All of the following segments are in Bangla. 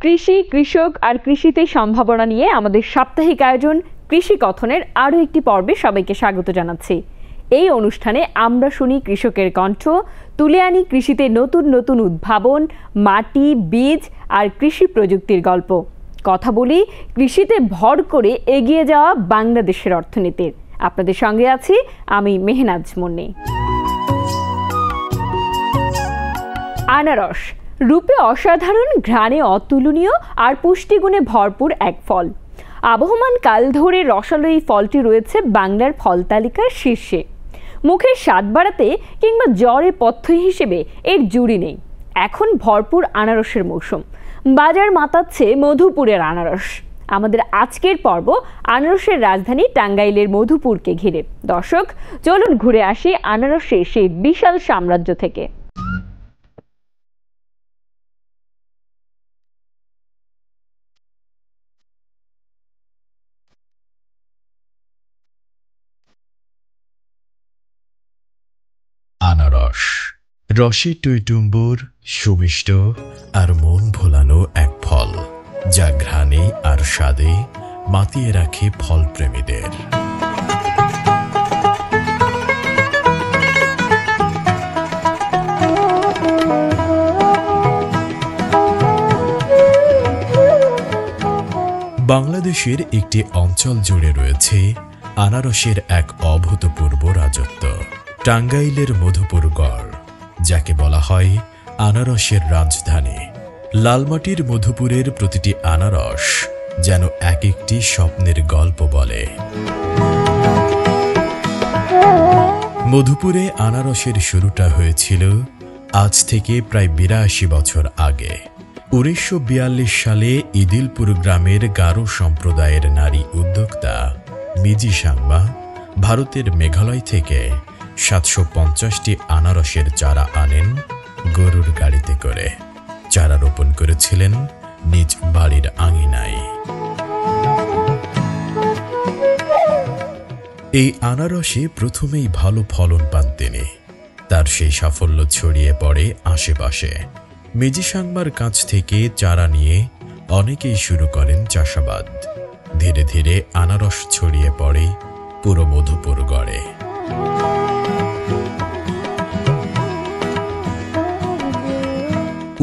কৃষি, কৃষক আর কৃষিতে সম্ভাবনা নিয়ে আমাদের সাপ্তাহিক আয়োজন কৃষি কথনের আরও একটি পর্বে সবাইকে স্বাগত জানাচ্ছি। এই অনুষ্ঠানে আমরা শুনি কৃষকের কণ্ঠ, তুলে আনি কৃষিতে নতুন নতুন উদ্ভাবন, মাটি, বীজ আর কৃষি প্রযুক্তির গল্প। কথা বলি কৃষিতে ভর করে এগিয়ে যাওয়া বাংলাদেশের অর্থনীতির। আপনাদের সঙ্গে আছি আমি মেহনাজ মুন্নি। আনারস রূপে অসাধারণ, ঘ্রাণে অতুলনীয় আর পুষ্টিগুণে ভরপুর এক ফল। আবহমান কাল ধরে রসালো এই ফলটি রয়েছে বাংলার ফল তালিকার শীর্ষে। মুখের স্বাদ বাড়াতে কিংবা জ্বরে পথ্য হিসেবে এর জুড়ি নেই। এখন ভরপুর আনারসের মৌসুম, বাজার মাতাচ্ছে মধুপুরের আনারস। আমাদের আজকের পর্ব আনারসের রাজধানী টাঙ্গাইলের মধুপুরকে ঘিরে। দর্শক, চলুন ঘুরে আসি আনারসের সেই বিশাল সাম্রাজ্য থেকে। আনারস রসে টইটুম্বুর, সুমিষ্ট আর মন ভোলানো এক ফল, যা ঘ্রাণে আর স্বাদে মাতিয়ে রাখে ফল প্রেমীদের। বাংলাদেশের একটি অঞ্চল জুড়ে রয়েছে আনারসের এক অভূতপূর্ব রাজত্ব। টাঙ্গাইলের মধুপুর গড়, যাকে বলা হয় আনারসের রাজধানী। লালমাটির মধুপুরের প্রতিটি আনারস যেন এক একটি স্বপ্নের গল্প বলে। মধুপুরে আনারসের শুরুটা হয়েছিল আজ থেকে প্রায় ৮২ বছর আগে। ১৯৪২ সালে ইদিলপুর গ্রামের গারো সম্প্রদায়ের নারী উদ্যোক্তা মিজি সাংমা ভারতের মেঘালয় থেকে ৭৫০টি আনারসের চারা আনেন গরুর গাড়িতে করে। চারা রোপণ করেছিলেন নিজ বাড়ির আঙিনায়। এই আনারসে প্রথমেই ভালো ফলন পান তিনি। তার সেই সাফল্য ছড়িয়ে পড়ে আশেপাশে। মিজি সাংমার কাছ থেকে চারা নিয়ে অনেকেই শুরু করেন চাষাবাদ। ধীরে ধীরে আনারস ছড়িয়ে পড়ে পুরো মধুপুর গড়ে।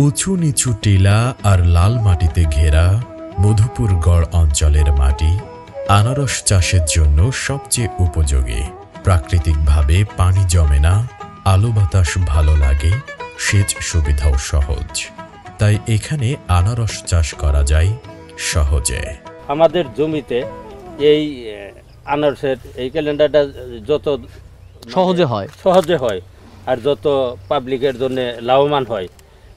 উঁচু নিচু টিলা আর লাল মাটিতে ঘেরা মধুপুর গড় অঞ্চলের মাটি আনারস চাষের জন্য সবচেয়ে উপযোগী। প্রাকৃতিকভাবে পানি জমে না, আলো বাতাস ভালো লাগে, সেচ সুবিধাও সহজ। তাই এখানে আনারস চাষ করা যায় সহজে। আমাদের জমিতে এই আনারসের এই ক্যালেন্ডারটা যত সহজে হয় আর যত পাবলিকের জন্য লাভবান হয়,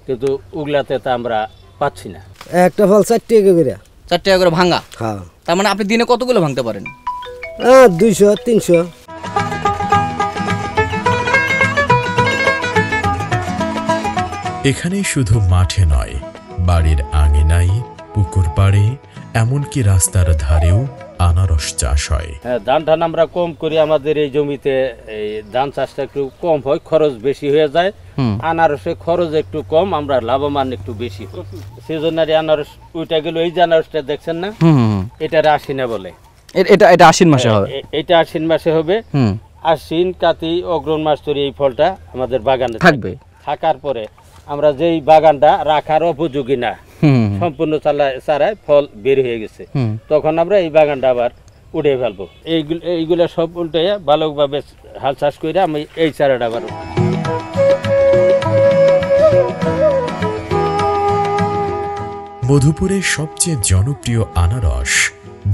কিন্তু উগলাতে তা আমরা পাচ্ছি না। একটা ফল ৪ টাকা করে। ৪ টাকা করে ভাঙা? হ্যাঁ। তার মানে আপনি দিনে কতগুলো ভাঙতে পারেন? ২০০-৩০০। এখানে শুধু মাঠে নয়, বাড়ির আঙিনায়, পুকুর পাড়ে, এমনকি রাস্তার ধারেও আনারস চাষ হয়। হ্যাঁ, ধান আমরা কম করি। আমাদের এই জমিতে এই ধান চাষটা একটু কম হয়, খরচ বেশি হয়ে যায়। আনারসে খরচ একটু কম, আমরা লাভবান একটু বেশি। সিজনারি আনারস ওইটা গেল, এই যে আনারসটা দেখছেন না, এটা আশ্বিনে বলে। এটা আশ্বিন মাসে হবে? এটা আশ্বিন মাসে হবে। আশ্বিন, কাতি, অগ্রহণ মাস ধরে এই ফলটা আমাদের বাগানে থাকবে। থাকার পরে আমরা যেই বাগানটা রাখার উপযোগী না, সম্পূর্ণ চারায় ফল বের হয়ে গেছে, তখন আমরা এই বাগানটা আবার উঠে ফেলবো। এইগুলো সব উল্টে ভালোভাবে হাল চাষ করে আমি এই চারাটা আবার। মধুপুরের সবচেয়ে জনপ্রিয় আনারস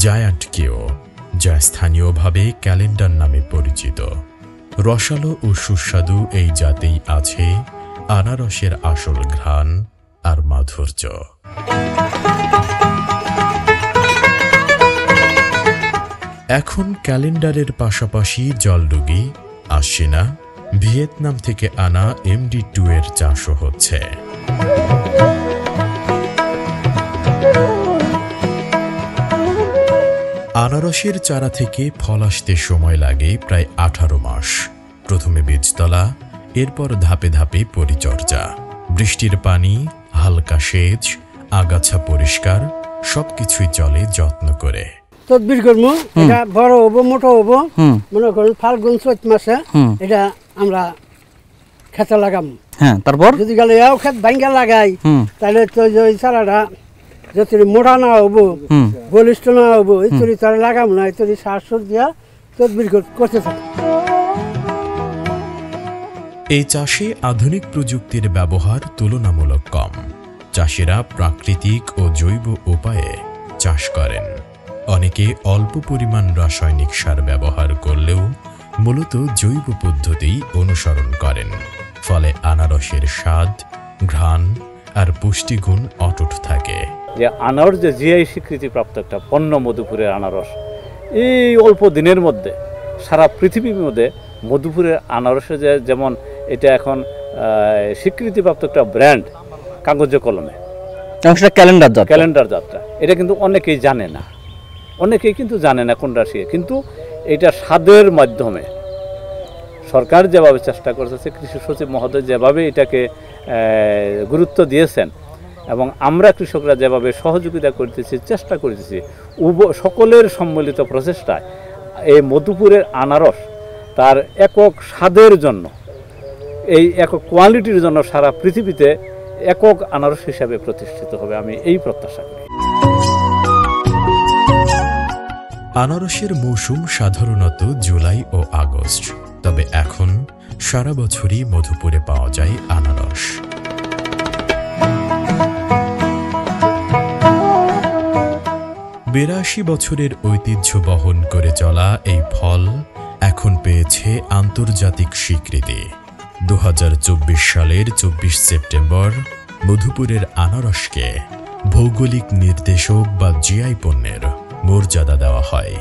জায়ান্ট কেও, যা স্থানীয়ভাবে ক্যালেন্ডার নামে পরিচিত। রসালো ও সুস্বাদু এই জাতেই আছে আনারসের আসল ঘ্রাণ আর মাধুর্য। এখন ক্যালেন্ডারের পাশাপাশি জলডুগি, আশ্বিনা, ভিয়েতনাম থেকে আনা MD2 এর চাষও হচ্ছে। আনারসের চারা থেকে ফল আসতে সময় লাগে প্রায় 18 মাস। প্রথমে বীজতলা, এরপর ধাপে ধাপে পরিচর্যা, বৃষ্টির পানি, হালকা সেচ আগাছা পরিষ্কার সবকিছুই চলে যত্ন করে। তদবির করবো, এটা বড় হবো, মোটা হবো, মনে করেন ফাল্গুন চৈত মাসে এটা আমরা খেতে লাগাবো। হ্যাঁ, তারপর যদি গেলে এও ক্ষেত ভাঙ্গা লাগাই তাহলে তো ওই চারাটা যত মোটা না হবো, বলিষ্ঠ না হবো, এই তরি তারা লাগাবো না, এই তরি সার সুর দিয়া তদবির করতে থাকি। এই চাষে আধুনিক প্রযুক্তির ব্যবহার তুলনামূলক কম। চাষিরা প্রাকৃতিক ও জৈব উপায়ে চাষ করেন। অনেকে অল্প পরিমাণ রাসায়নিক সার ব্যবহার করলেও মূলত জৈব পদ্ধতি অনুসরণ করেন। ফলে আনারসের স্বাদ, ঘ্রাণ আর পুষ্টিগুণ অটুট থাকে। যে আনারস যে জিআই স্বীকৃতিপ্রাপ্ত একটা পণ্য মধুপুরের আনারস, এই অল্প দিনের মধ্যে সারা পৃথিবীর মধ্যে মধুপুরের আনারসে যেমন এটা এখন স্বীকৃতিপ্রাপ্ত একটা ব্র্যান্ড কাগজে কলমে, ক্যালেন্ডার যাত্রা, এটা কিন্তু অনেকেই জানে না, অনেকেই কিন্তু জানে না কোন রাশি। কিন্তু এটা স্বাদের মাধ্যমে সরকার যেভাবে চেষ্টা করতেছে, কৃষি সচিব মহোদয় যেভাবে এটাকে গুরুত্ব দিয়েছেন এবং আমরা কৃষকরা যেভাবে সহযোগিতা করতেছি, চেষ্টা করতেছি, সকলের সম্মিলিত প্রচেষ্টায় এই মধুপুরের আনারস তার একক স্বাদের জন্য, এই একক কোয়ালিটির জন্য সারা পৃথিবীতে একক আনারস হিসাবে প্রতিষ্ঠিত হবে, আমি এই প্রত্যাশা করি। আনারসের মৌসুম সাধারণত জুলাই ও আগস্ট, তবে এখন সারা বছরই মধুপুরে পাওয়া যায় আনারস। বিরাশি বছরের ঐতিহ্য বহন করে চলা এই ফল এখন পেয়েছে আন্তর্জাতিক স্বীকৃতি। 2024 সালের 24 সেপ্টেম্বর মধুপুরের আনারসকে ভৌগোলিক নির্দেশক বা জিআই পণ্যের মর্যাদা দেওয়া হয়।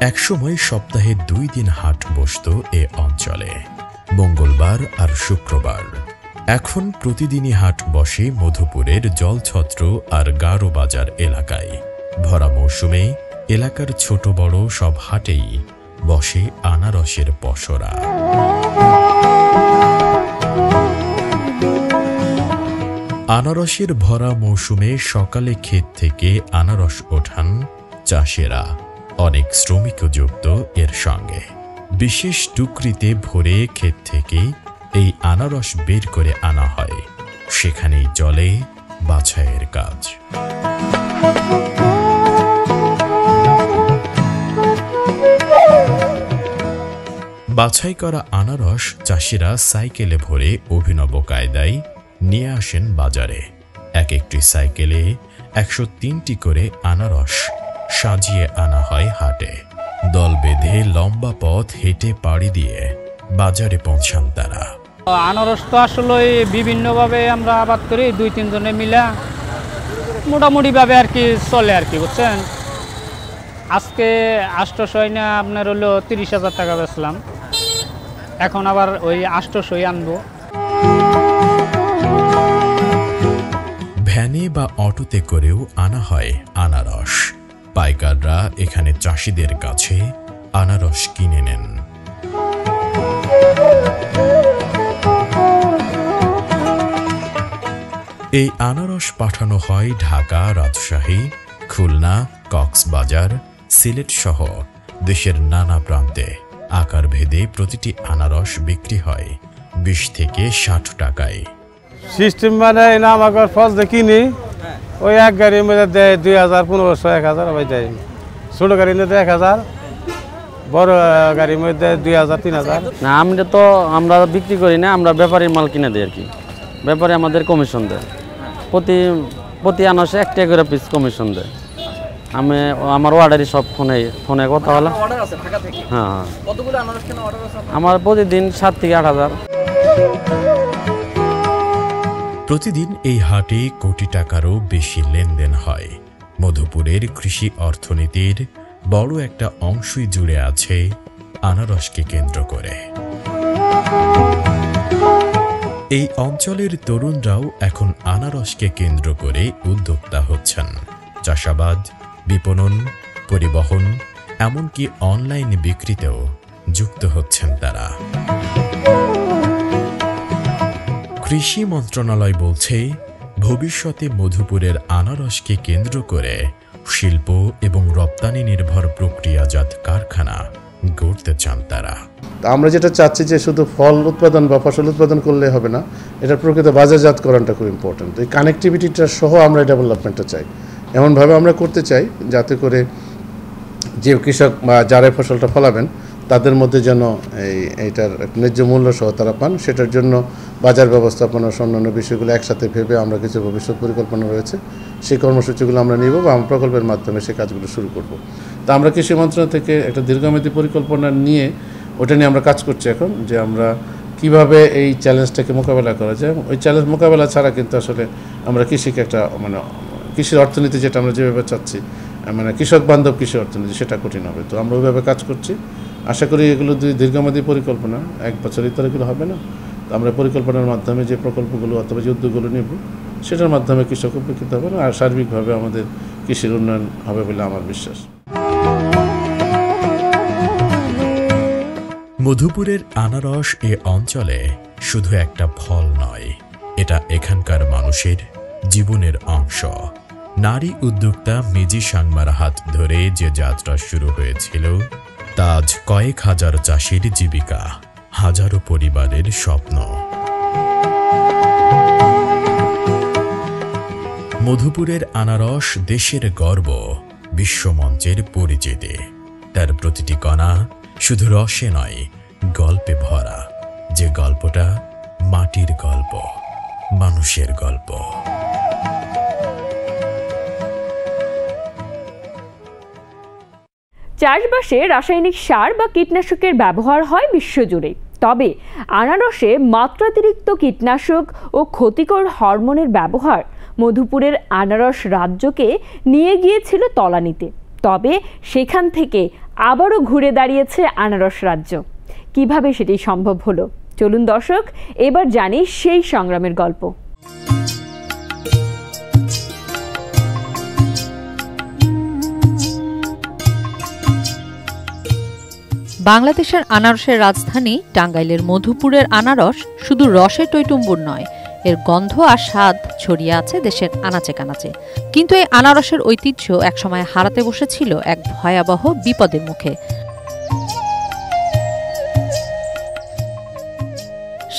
একসময় সপ্তাহে 2 দিন হাট বসত এ অঞ্চলে, মঙ্গলবার আর শুক্রবার। এখন প্রতিদিনই হাট বসে মধুপুরের জলছত্র আর গারো বাজার এলাকায়। ভরা মৌসুমে এলাকার ছোট বড় সব হাটেই বসে আনারসের পসরা। আনারসের ভরা মৌসুমে সকালে ক্ষেত থেকে আনারস ওঠান চাষিরা। অনেক শ্রমিকও যুক্ত এর সঙ্গে। বিশেষ টুকরিতে ভরে ক্ষেত থেকে এই আনারস বের করে আনা হয়, সেখানেই চলে বাছাইয়ের কাজ। বাছাই করা আনারস চাষিরা সাইকেলে ভরে অভিনব কায়দায় নিয়ে আসেন বাজারে। এক একটি সাইকেলে 103টি করে আনারস সাজিয়ে আনা হয় হাটে। দল বেঁধে লম্বা পথ হেঁটে পাড়ি দিয়ে বাজারে পৌঁছান তারা। আনারস তো আসলে বিভিন্নভাবে আমরা আবাদ করি, 2-3 জনে মিলা মোটামুটিভাবে আর কি চলে আর কি, বুঝছেন। আজকে 800 না আপনার হলো 30,000 টাকা বেচলাম, এখন আবার ওই 800 আনবো। ভ্যানে বা অটোতে করেও আনা হয় আনারস। পাইকাররা এখানে চাষিদের কাছে আনারস কিনে নেন। এই আনারস পাঠানো হয় ঢাকা, রাজশাহী, খুলনা, কক্সবাজার, সিলেট সহ দেশের নানা প্রান্তে। আকার ভেদে প্রতিটি আনারস বিক্রি হয় 20 থেকে 60 টাকায়। সিস্টেম মানে না আমার ফল কিনি, ওই এক গাড়ির মধ্যে দেয় 2,000, 1500, 1,000 ভাই দেয়। ছোটো গাড়ির মধ্যে 1,000, বড় গাড়ির মধ্যে 2,000, 3,000। না, আমরা বিক্রি করি না, আমরা ব্যাপারীর মাল কিনে দিই আর কি। ব্যাপারী আমাদের কমিশন দেয়, প্রতি আনারসে 1 টাকা করে পিস কমিশন দেয়। আমার অর্ডারই সব ফোনে কথা হলো। হ্যাঁ, আমার প্রতিদিন 7 থেকে 8,000। প্রতিদিন এই হাটে কোটি টাকারও বেশি লেনদেন হয়। মধুপুরের কৃষি অর্থনীতির বড় একটা অংশই জুড়ে আছে আনারসকে কেন্দ্র করে। এই অঞ্চলের তরুণরাও এখন আনারসকে কেন্দ্র করে উদ্যোক্তা হচ্ছেন। চাষাবাদ, বিপণন, পরিবহন, এমনকি অনলাইন বিক্রিতেও যুক্ত হচ্ছেন তারা। কৃষি মন্ত্রণালয় বলছে ভবিষ্যতে মধুপুরের আনারসকে কেন্দ্র করে শিল্প এবং রপ্তানি নির্ভর প্রক্রিয়াজাত কারখানা গড়তে চান তারা। আমরা যেটা চাচ্ছি যে শুধু ফল উৎপাদন বা ফসল উৎপাদন করলে হবে না, এটা প্রকৃত বাজারজাতকরণটা খুব ইম্পর্টেন্ট। এই কানেক্টিভিটিটা সহ আমরা ডেভেলপমেন্টটা চাই, এমনভাবে আমরা করতে চাই যাতে করে যে কৃষক বা যারা ফসলটা ফলাবেন তাদের মধ্যে যেন এইটার ন্যায্য মূল্য সহ তারা পান। সেটার জন্য বাজার ব্যবস্থাপনা অন্যান্য বিষয়গুলো একসাথে ভেবে আমরা কিছু ভবিষ্যৎ পরিকল্পনা রয়েছে, সেই কর্মসূচিগুলো আমরা নিব বা আমরা প্রকল্পের মাধ্যমে সেই কাজগুলো শুরু করব। তা আমরা কৃষি মন্ত্রণালয় থেকে একটা দীর্ঘমেয়াদী পরিকল্পনা নিয়ে ওটা নিয়ে আমরা কাজ করছি এখন, যে আমরা কিভাবে এই চ্যালেঞ্জটাকে মোকাবেলা করা যায়। ওই চ্যালেঞ্জ মোকাবেলা ছাড়া কিন্তু আসলে আমরা কৃষিকে একটা কৃষির অর্থনীতি যেটা আমরা যেভাবে চাচ্ছি, কৃষক বান্ধব কৃষি অর্থনীতি, সেটা কঠিন হবে। তো আমরা ওইভাবে কাজ করছি, আশা করি এগুলো দীর্ঘমেয়াদী পরিকল্পনা, 1 বছরের তো এগুলো হবে না। তো আমরা পরিকল্পনার মাধ্যমে যে প্রকল্পগুলো অথবা যে উদ্যোগগুলো নেব সেটার মাধ্যমে কৃষক উপকৃত হবে আর সার্বিকভাবে আমাদের কৃষির উন্নয়ন হবে বলে আমার বিশ্বাস। মধুপুরের আনারস এ অঞ্চলে শুধু একটা ফল নয়, এটা এখানকার মানুষের জীবনের অংশ। নারী উদ্যোক্তা মিজি সাংমার হাত ধরে যে যাত্রা শুরু হয়েছিল তা আজ কয়েক হাজার চাষির জীবিকা, হাজারো পরিবারের স্বপ্ন। মধুপুরের আনারস দেশের গর্ব, বিশ্বমঞ্চের পরিচিতি। তার প্রতিটি কণা শুধু রসে নয়, গল্পে ভরা, যে গল্পটা মাটির গল্প, মানুষের গল্প। চাষবাসে রাসায়নিক সার বা কীটনাশকের ব্যবহার হয় বিশ্বজুড়ে, তবে আনারসে মাত্রাতিরিক্ত কীটনাশক ও ক্ষতিকর হরমোনের ব্যবহার মধুপুরের আনারস রাজ্যকে নিয়ে গিয়েছিল তলানিতে। তবে সেখান থেকে আবারও ঘুরে দাঁড়িয়েছে আনারস রাজ্য। কিভাবে সেটি সম্ভব হলো, চলুন দর্শক এবার জানি সেই সংগ্রামের গল্প। বাংলাদেশের আনারসের রাজধানী টাঙ্গাইলের মধুপুরের আনারস শুধু রসে টইটুম্বুর নয়, এর গন্ধ আর স্বাদ ছড়িয়ে আছে দেশের আনাচে কানাচে। কিন্তু এই আনারসের ঐতিহ্য একসময় হারাতে বসেছিল এক ভয়াবহ বিপদের মুখে।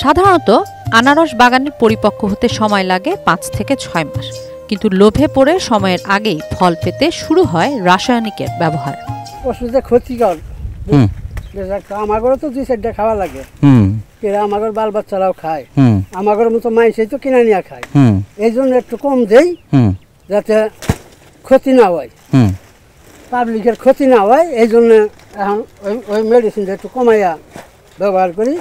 সাধারণত আনারস বাগানের পরিপক্ক হতে সময় লাগে 5 থেকে 6 মাস, কিন্তু লোভে পড়ে সময়ের আগেই ফল পেতে শুরু হয় রাসায়নিকের ব্যবহার। ওষুধে ক্ষতিকর, আমাগরও তো 2-4টা খাওয়া লাগে, আমাগর বাল বাচ্চারাও খায়, আমাগর মতো মাইসে তো কিনে নিয়ে খায়। এই জন্য একটু কম দেই যাতে ক্ষতি না হয়, পাবলিকের ক্ষতি না হয়। এই জন্য এখন ওই মেডিসিনটা একটু কমাইয়া ব্যবহার করি।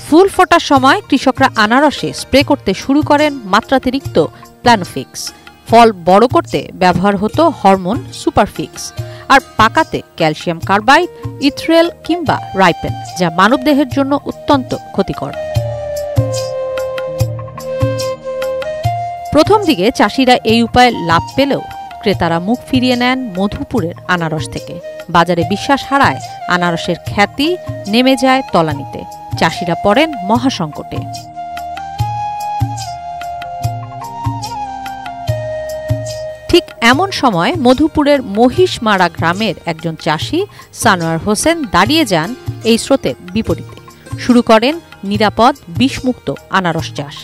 ফুল ফোটার সময় কৃষকরা আনারসে স্প্রে করতে শুরু করেন মাত্রাতিরিক্ত প্ল্যানোফিক্স। ফল বড় করতে ব্যবহার হতো হরমোন সুপারফিক্স, আর পাকাতে ক্যালসিয়াম কার্বাইড, ইথ্রেল কিংবা রাইপেন, যা মানবদেহের জন্য অত্যন্ত ক্ষতিকর। প্রথম দিকে চাষিরা এই উপায়ে লাভ পেলেও ক্রেতারা মুখ ফিরিয়ে নেন মধুপুরের আনারস থেকে। বাজারে বিশ্বাস হারায়, আনারসের খ্যাতি নেমে যায় তলানিতে, চাষিরা পড়েন মহাসংকটে। ঠিক এমন সময় মধুপুরের মহিষমারা গ্রামের একজন চাষি সানোয়ার হোসেন দাঁড়িয়ে যান এই স্রোতের বিপরীতে। শুরু করেন নিরাপদ বিষমুক্ত আনারস চাষ,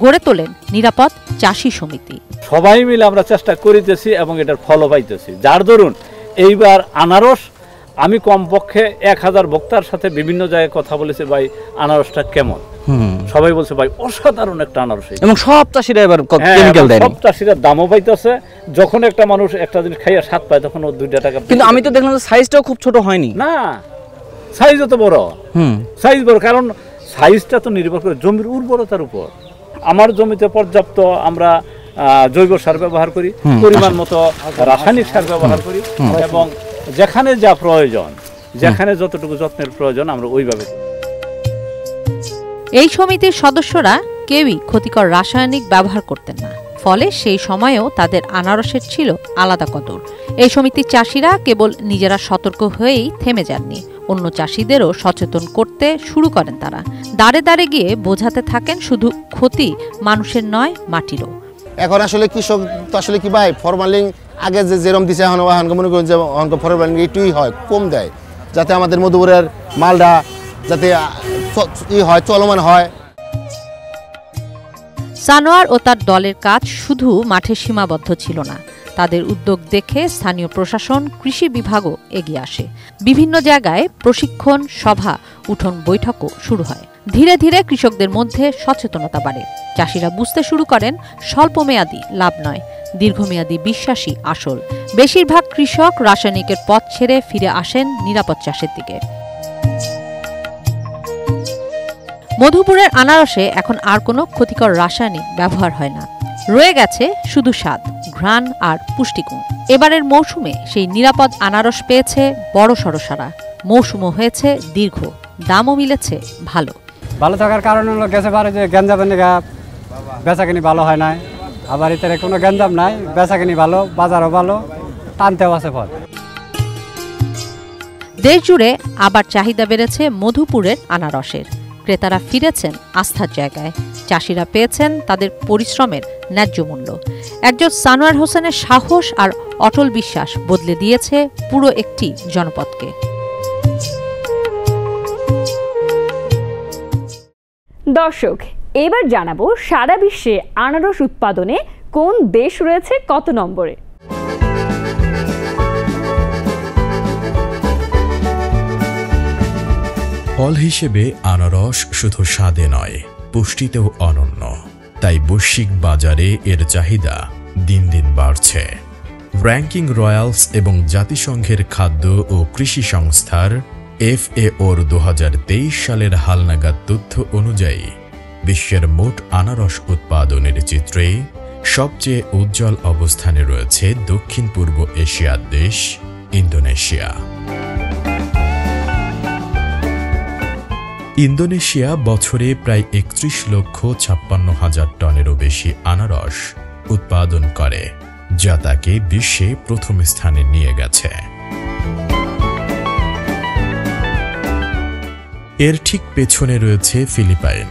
গড়ে তোলেন নিরাপদ চাষি সমিতি। সবাই মিলে আমরা চেষ্টা করিতেছি এবং এটার ফলও পাইতেছি, যার দরুন এইবার আনারস আমি কমপক্ষে 1000 ভোক্তার সাথে বিভিন্ন জায়গায় কথা বলেছি, ভাই আনারসটা কেমন। সবাই বলছে ভাই অসাধারণ একটা আনারস, এবং সব চাষিরা এবার কেমিক্যাল দেয়, সব চাষিরা দামও পাইতেছে। যখন একটা মানুষ একটা জিনিস খাইয়া স্বাদ পায় তখন ও 2 টাকা। কিন্তু আমি তো দেখলাম সাইজটাও খুব ছোট হয়নি। না, সাইজও তো বড়, সাইজ বড়, কারণ সাইজটা তো নির্ভর করে জমির উর্বরতার উপর। আমার জমিতে পর্যাপ্ত আমরা জৈব সার ব্যবহার করি, পরিমাণ মতো রাসায়নিক সার ব্যবহার করি, এবং যেখানে যা প্রয়োজন, যেখানে যতটুকু যত্নের প্রয়োজন আমরা ওইভাবে। এই সমিতির সদস্যরা কেউই ক্ষতিকর রাসায়নিক ব্যবহার করতেন না, ফলে সেই সময়েও তাদের আনারসের ছিল আলাদা কদর। এই সমিতির চাষিরা কেবল নিজেরা সতর্ক হয়েই থেমে যাননি, অন্য চাষিদেরও সচেতন করতে শুরু করেন তারা। দাঁড়ে দাঁড়ে গিয়ে বোঝাতে থাকেন শুধু ক্ষতি মানুষের নয়, মাটিরও। এখন আসলে কৃষক তো আসলে কি ভাই ফরমালিন আগে যেরকম দিছে এখন মনে করেন যে ফরমালিন একটুই হয়, কম দেয়, যাতে আমাদের মধুপুরের মালটা যাতে হয়, চলমান হয়। সানোয়ার ও তার দলের কাজ শুধু মাঠে সীমাবদ্ধ ছিল না। তাদের উদ্যোগ দেখে স্থানীয় প্রশাসন, কৃষি বিভাগও এগিয়ে আসে। বিভিন্ন জায়গায় প্রশিক্ষণ সভা, উঠোন বৈঠকও শুরু হয়। ধীরে ধীরে কৃষকদের মধ্যে সচেতনতা বাড়ে। চাষিরা বুঝতে শুরু করেন স্বল্পমেয়াদী লাভ নয়, দীর্ঘমেয়াদী বিশ্বাসই আসল। বেশিরভাগ কৃষক রাসায়নিকের পথ ছেড়ে ফিরে আসেন নিরাপদ চাষের দিকে। মধুপুরের আনারসে এখন আর কোনো ক্ষতিকর রাসায়নিক ব্যবহার হয় না। রয়ে গেছে শুধু স্বাদ, ঘ্রাণ আর পুষ্টিগুণ। এবারের মৌসুমে সেই নিরাপদ আনারস পেয়েছে বড়সড় সাড়া। মৌসুমও হয়েছে দীর্ঘ, দামও মিলেছে ভালো। ভালো থাকার কারণ হলো গেছে পারে যে গ্যাঞ্জামের নিগা বেচাকিনি ভালো হয় নাই, আবার এতে কোনো গ্যাঞ্জাম নাই, বেচাকিনি ভালো, বাজারও ভালো, টানতেও আছে ফল। দেশ জুড়ে আবার চাহিদা বেড়েছে মধুপুরের আনারসের। ক্রেতারা ফিরেছেন আস্থার জায়গায়, চাষিরা পেয়েছেন তাদের পরিশ্রমের ন্যায্য মূল্য। একজন সানোয়ার হোসেনের সাহস আর অটল বিশ্বাস বদলে দিয়েছে পুরো একটি জনপদকে। দর্শক, এবার জানাবো সারা বিশ্বে আনারস উৎপাদনে কোন দেশ রয়েছে কত নম্বরে। ফল হিসেবে আনারস শুধু স্বাদে নয়, পুষ্টিতেও অনন্য। তাই বৈশ্বিক বাজারে এর চাহিদা দিন দিন বাড়ছে। র্যাঙ্কিং রয়্যালস এবং জাতিসংঘের খাদ্য ও কৃষি সংস্থার FAOর 2023 সালের হালনাগাদ তথ্য অনুযায়ী বিশ্বের মোট আনারস উৎপাদনের চিত্রে সবচেয়ে উজ্জ্বল অবস্থানে রয়েছে দক্ষিণ পূর্ব এশিয়ার দেশ ইন্দোনেশিয়া। ইন্দোনেশিয়া বছরে প্রায় 31,56,000 টনেরও বেশি আনারস উৎপাদন করে, যা তাকে বিশ্বে প্রথম স্থানে নিয়ে গেছে। এর ঠিক পেছনে রয়েছে ফিলিপাইন,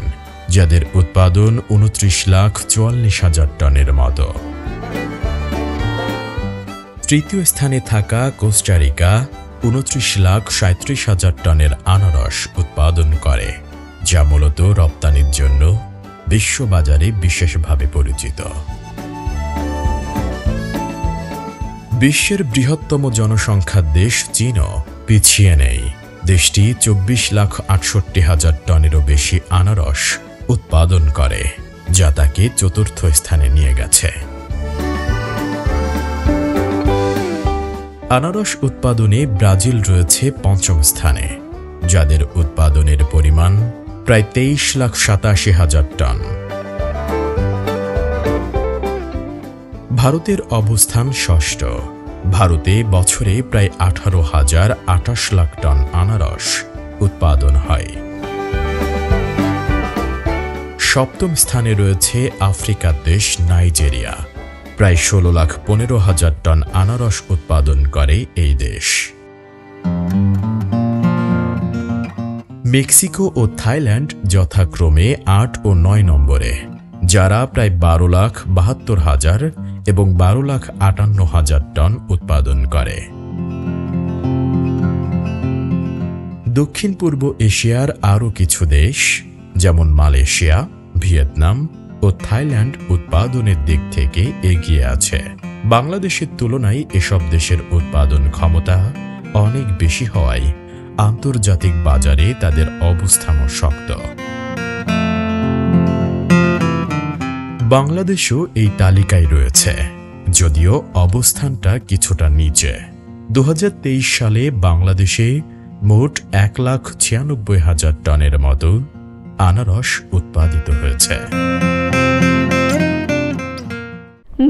যাদের উৎপাদন 29,44,000 টনের মতো। তৃতীয় স্থানে থাকা কোস্টারিকা 29,37,000 টনের আনারস উৎপাদন করে, যা মূলত রপ্তানির জন্য বিশ্ববাজারে বিশেষভাবে পরিচিত। বিশ্বের বৃহত্তম জনসংখ্যার দেশ চীনও পিছিয়ে নেই। দেশটি 24,68,000 টনেরও বেশি আনারস উৎপাদন করে, যা তাকে চতুর্থ স্থানে নিয়ে গেছে। আনারস উৎপাদনে ব্রাজিল রয়েছে পঞ্চম স্থানে, যাদের উৎপাদনের পরিমাণ প্রায় 23,87,000 টন। ভারতের অবস্থান ষষ্ঠ। ভারতে বছরে প্রায় 18,028 লাখ টন আনারস উৎপাদন হয়। সপ্তম স্থানে রয়েছে আফ্রিকার দেশ নাইজেরিয়া। প্রায় 16,15,000 টন আনারস উৎপাদন করে এই দেশ। মেক্সিকো ও থাইল্যান্ড যথাক্রমে 8 ও 9 নম্বরে, যারা প্রায় 12,72,000 এবং 12,58,000 টন উৎপাদন করে। দক্ষিণ পূর্ব এশিয়ার আরও কিছু দেশ যেমন মালয়েশিয়া, ভিয়েতনাম ও থাইল্যান্ড উৎপাদনের দিক থেকে এগিয়ে আছে। বাংলাদেশের তুলনায় এসব দেশের উৎপাদন ক্ষমতা অনেক বেশি হওয়ায় আন্তর্জাতিক বাজারে তাদের অবস্থানও শক্ত। বাংলাদেশও এই তালিকায় রয়েছে, যদিও অবস্থানটা কিছুটা নিচে। 2023 সালে বাংলাদেশে মোট 1,96,000 টনের মতো আনারস উৎপাদিত হয়েছে।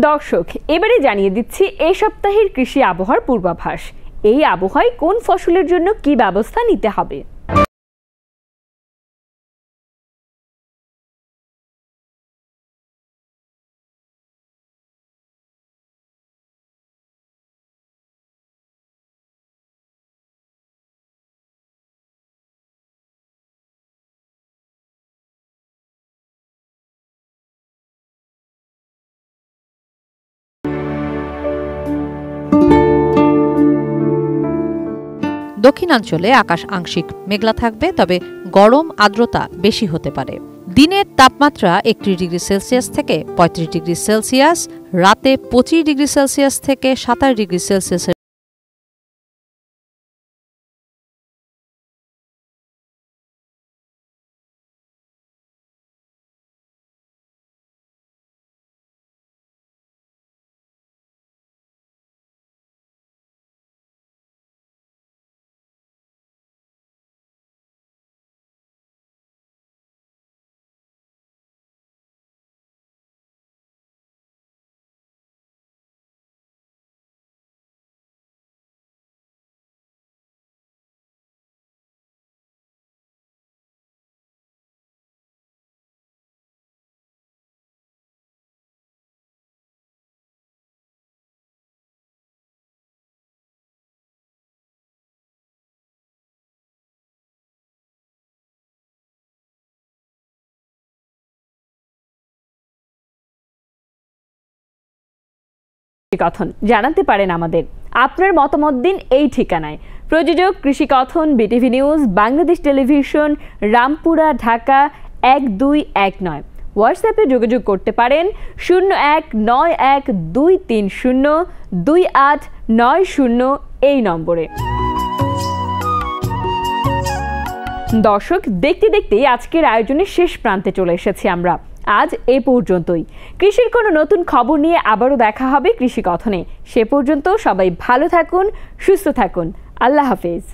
দর্শক, এবারে জানিয়ে দিচ্ছি এই সপ্তাহের কৃষি আবহাওয়ার পূর্বাভাস। এই আবহাওয়ায় কোন ফসলের জন্য কি ব্যবস্থা নিতে হবে। দক্ষিণাঞ্চলে আকাশ আংশিক মেঘলা থাকবে, তবে গরম আর্দ্রতা বেশি হতে পারে। দিনের তাপমাত্রা 31 ডিগ্রি সেলসিয়াস থেকে 35 ডিগ্রি সেলসিয়াস, রাতে 25 ডিগ্রি সেলসিয়াস থেকে 27 ডিগ্রি সেলসিয়াসের কথন জানাতে পারেন আমাদের। আপনার মতামত দিন এই ঠিকানায়। প্রযোজক কৃষিকথন, BTV news, Bangladesh television, Rampura, Dhaka 1219। হোয়াটসঅ্যাপে যোগাযোগ করতে পারেন 019123022890 এই নম্বরে। দর্শক, দেখতে দেখতেই আজকের আয়োজনের শেষ প্রান্তে চলে এসেছি আমরা। আজ এ পর্যন্তই। কৃষির কোনো নতুন খবর নিয়ে আবারও দেখা হবে কৃষিকথনে। সে পর্যন্ত সবাই ভালো থাকুন, সুস্থ থাকুন। আল্লাহ হাফেজ।